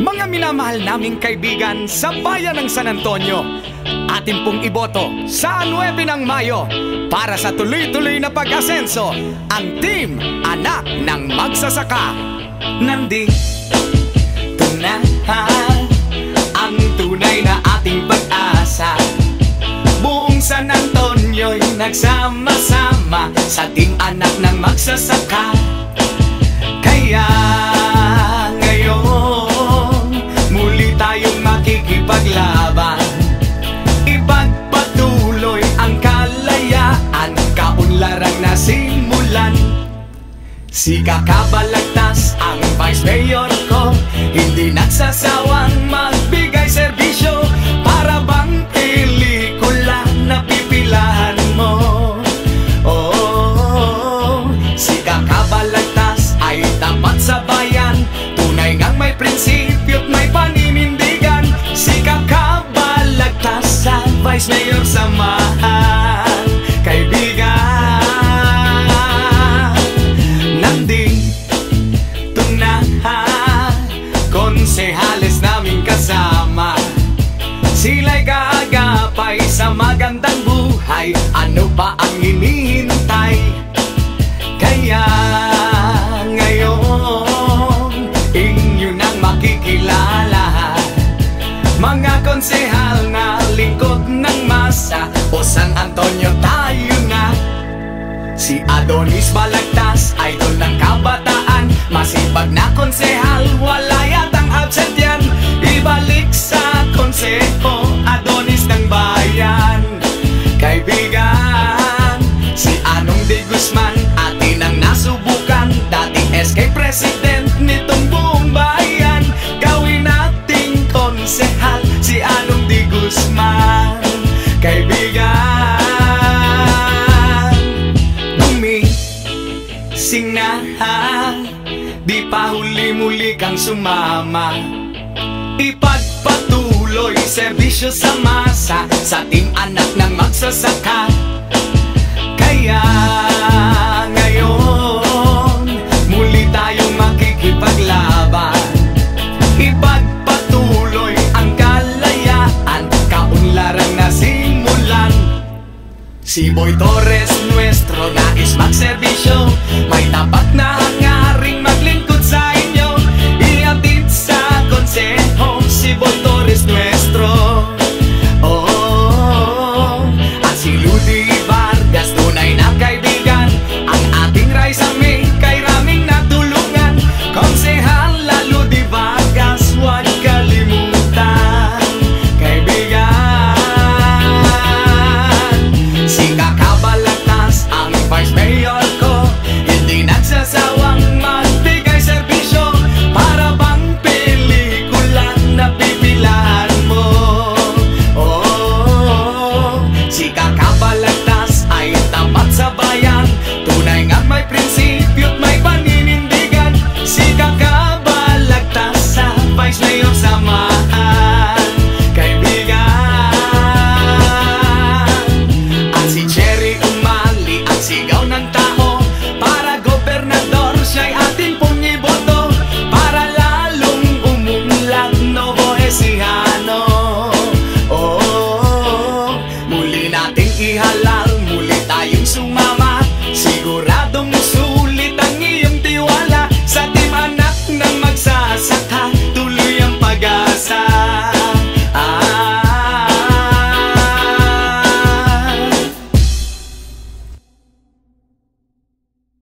Mga minamahal naming kaibigan sa bayan ng San Antonio, atin pong iboto sa 9 ng Mayo para sa tuloy-tuloy na pag-asenso ang Team Anak ng Magsasaka. Nandito na ang tunay na ating pag-asa. Buong San Antonio'y nagsama-sama sa Team Anak ng Magsasaka. Kaya ngayon muli tayong makikipaglaban, ipagpatuloy ang kalayaan, kaunlarang nasimulan. Si Kakabalagtas ang Vice Mayor ko, hindi nagsasawang magbigay serbisyo. Para bang pelikula na pipilahan mo? Oh, si Kakabalagtas ay tapat sa bayan, tunay ngang may prinsipyo't may paninindigan. Si Kakabalagtas ang Vice Mayor, samahan kaibigan. Nandito na konsehales naming kasama, sila'y gagapay sa magandang buhay. Ano pa ang hinihintay? Kaya ngayon inyo nang makikilala, mga konsehal na lingkod ng masa, o San Antonio tayo na. Si Adonis Balagtas, idol ng kabataan, masipag na konsehal, wala yatang absent yan. Ibalik sa konseho, Adonis ng bayan. Kaibigan, si Anong de Guzman, atin ang nasubukan, dating SK President nitong buong bayan. Gawin nating konsehal si Anong de Guzman. Kaibigan, gumising na, di pa huli-muli kang sumama. Ipagpatuloy serbisyo sa masa sa Team Anak ng Magsasaka. Kaya ngayon muli tayong makikipaglaban, ipagpatuloy ang kalayaan, kaunlarang nasimulan. Si Boy Torres nuestro nais magserbisyo, may tapat na